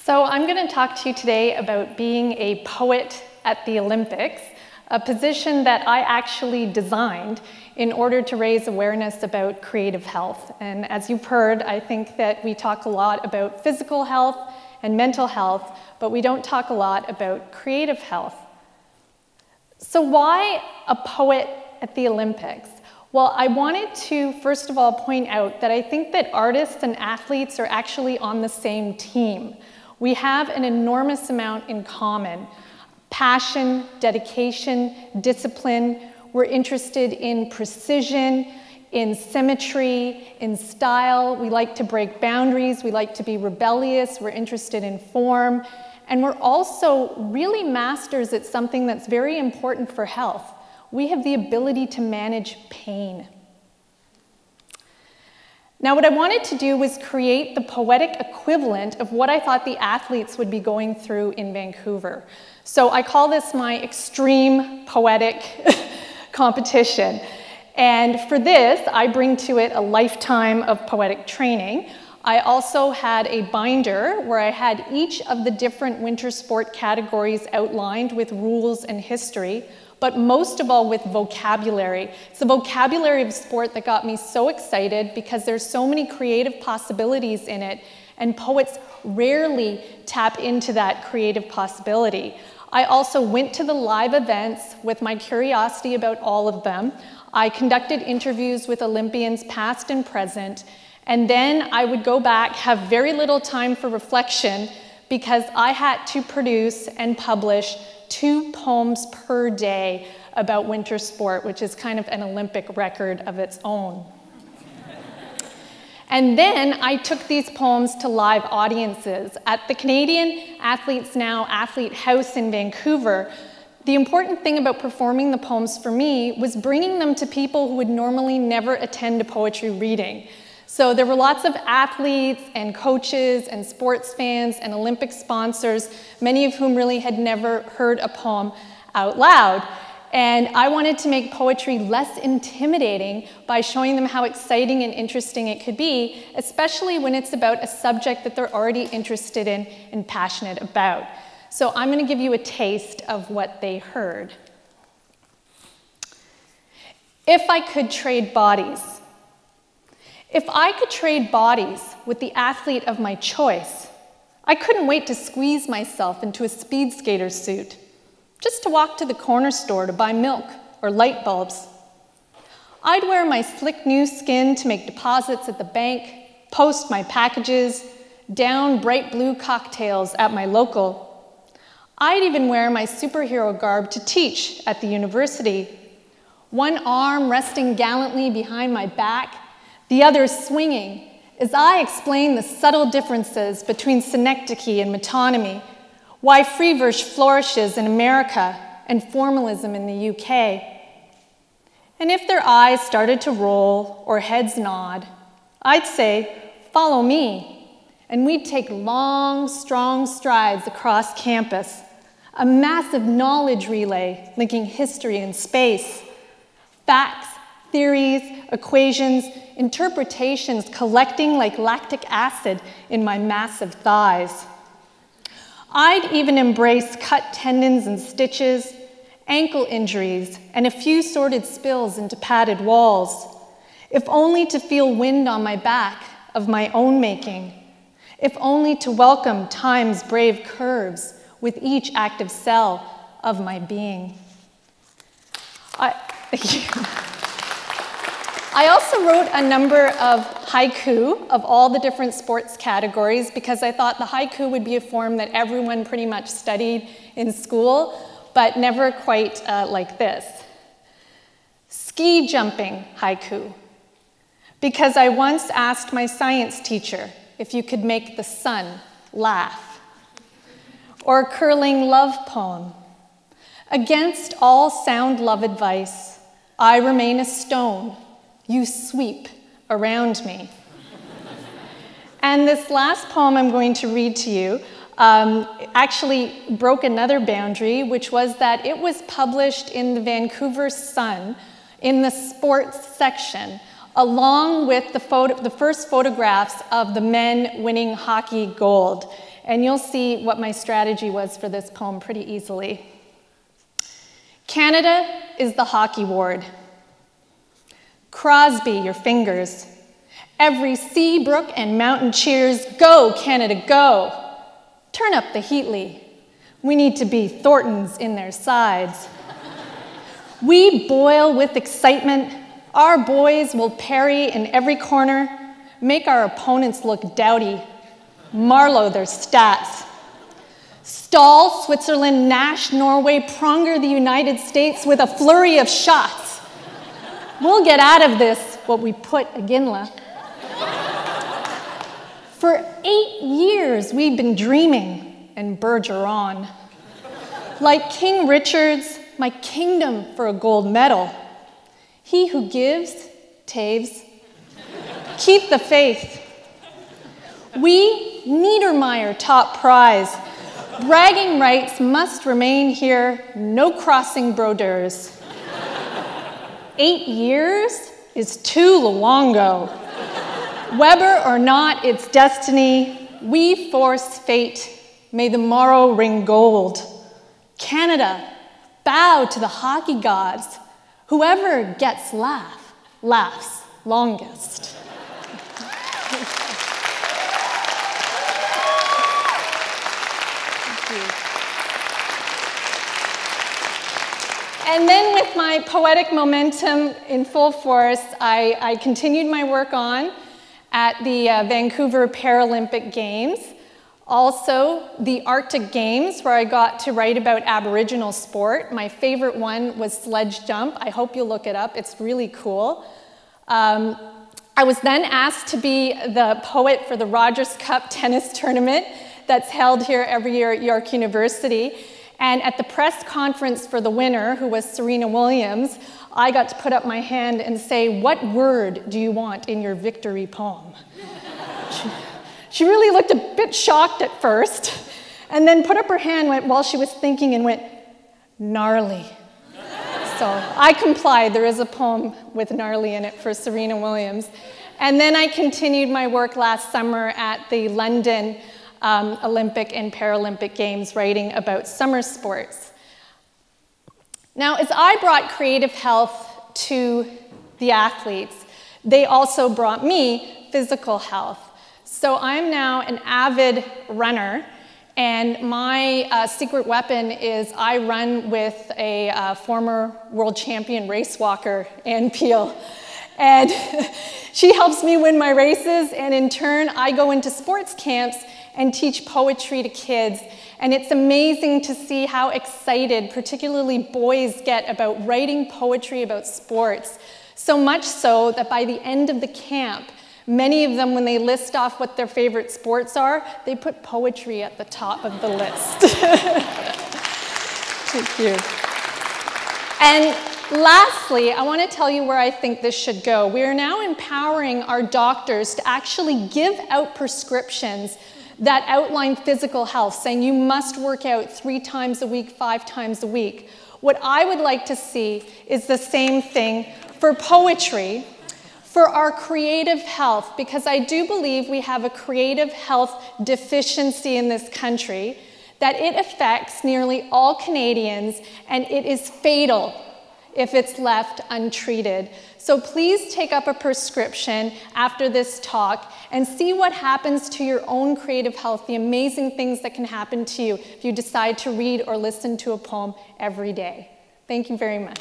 So I'm going to talk to you today about being a poet at the Olympics, a position that I actually designed in order to raise awareness about creative health. And as you've heard, I think that we talk a lot about physical health and mental health, but we don't talk a lot about creative health. So why a poet at the Olympics? Well, I wanted to, first of all, point out that I think that artists and athletes are actually on the same team. We have an enormous amount in common: passion, dedication, discipline. We're interested in precision, in symmetry, in style. We like to break boundaries. We like to be rebellious. We're interested in form. And we're also really masters at something that's very important for health. We have the ability to manage pain. Now, what I wanted to do was create the poetic equivalent of what I thought the athletes would be going through in Vancouver. So I call this my extreme poetic competition. And for this, I bring to it a lifetime of poetic training. I also had a binder where I had each of the different winter sport categories outlined with rules and history, but most of all with vocabulary. It's the vocabulary of sport that got me so excited because there's so many creative possibilities in it, and poets rarely tap into that creative possibility. I also went to the live events with my curiosity about all of them. I conducted interviews with Olympians past and present, and then I would go back, have very little time for reflection, because I had to produce and publish 2 poems per day about winter sport, which is kind of an Olympic record of its own. And then I took these poems to live audiences. At the Canadian Athletes Now Athlete House in Vancouver, the important thing about performing the poems for me was bringing them to people who would normally never attend a poetry reading. So there were lots of athletes and coaches and sports fans and Olympic sponsors, many of whom really had never heard a poem out loud. And I wanted to make poetry less intimidating by showing them how exciting and interesting it could be, especially when it's about a subject that they're already interested in and passionate about. So I'm going to give you a taste of what they heard. If I could trade bodies. If I could trade bodies with the athlete of my choice, I couldn't wait to squeeze myself into a speed skater suit, just to walk to the corner store to buy milk or light bulbs. I'd wear my slick new skin to make deposits at the bank, post my packages, down bright blue cocktails at my local. I'd even wear my superhero garb to teach at the university, one arm resting gallantly behind my back, the other swinging, as I explain the subtle differences between synecdoche and metonymy, why free verse flourishes in America and formalism in the UK. And if their eyes started to roll or heads nod, I'd say, "Follow me," and we'd take long, strong strides across campus, a massive knowledge relay linking history and space, facts, theories, equations, interpretations collecting like lactic acid in my massive thighs. I'd even embrace cut tendons and stitches, ankle injuries, and a few sordid spills into padded walls, if only to feel wind on my back of my own making, if only to welcome time's brave curves with each active cell of my being. Thank you. I also wrote a number of haiku of all the different sports categories because I thought the haiku would be a form that everyone pretty much studied in school, but never quite like this. Ski jumping haiku, because I once asked my science teacher if you could make the sun laugh. Or curling love poem. Against all sound love advice, I remain a stone. You sweep around me. And this last poem I'm going to read to you actually broke another boundary, which was that it was published in the Vancouver Sun in the sports section along with the first photographs of the men winning hockey gold. And you'll see what my strategy was for this poem pretty easily. Canada is the hockey ward. Crosby your fingers. Every sea, brook, and mountain cheers. Go, Canada, go. Turn up the Heatley. We need to be Thorntons in their sides. We boil with excitement. Our boys will parry in every corner, make our opponents look dowdy, Marlowe their stats. Stall Switzerland, Nash Norway, Pronger the United States with a flurry of shots. We'll get out of this what we put Aginla. For 8 years we've been dreaming and Bergeron. Like King Richard's, my kingdom for a gold medal. He who gives, Taves. Keep the faith. We, Niedermeyer, top prize. Bragging rights must remain here, no crossing brodeurs. 8 years is too Luongo. Weber or not, it's destiny. We force fate. May the morrow ring gold. Canada, bow to the hockey gods. Whoever gets laughs longest. And then with my poetic momentum in full force, I continued my work on at the Vancouver Paralympic Games. Also, the Arctic Games, where I got to write about Aboriginal sport. My favorite one was sledge jump. I hope you'll look it up. It's really cool. I was then asked to be the poet for the Rogers Cup tennis tournament that's held here every year at York University. And at the press conference for the winner, who was Serena Williams, I got to put up my hand and say, "What word do you want in your victory poem?" She really looked a bit shocked at first, and then put up her hand while she was thinking and went, "Gnarly." So I complied. There is a poem with gnarly in it for Serena Williams. And then I continued my work last summer at the London Olympic and Paralympic Games, writing about summer sports. Now, as I brought creative health to the athletes, they also brought me physical health. So I'm now an avid runner, and my secret weapon is I run with a former world champion race walker, Ann Peel. And she helps me win my races, and in turn, I go into sports camps and teach poetry to kids. And it's amazing to see how excited, particularly boys, get about writing poetry about sports. So much so that by the end of the camp, many of them, when they list off what their favorite sports are, they put poetry at the top of the list. Thank you. And lastly, I want to tell you where I think this should go. We are now empowering our doctors to actually give out prescriptions that outline physical health, saying you must work out 3 times a week, 5 times a week. What I would like to see is the same thing for poetry, for our creative health, because I do believe we have a creative health deficiency in this country, that it affects nearly all Canadians, and it is fatal if it's left untreated. So please take up a prescription after this talk and see what happens to your own creative health, the amazing things that can happen to you if you decide to read or listen to a poem every day. Thank you very much.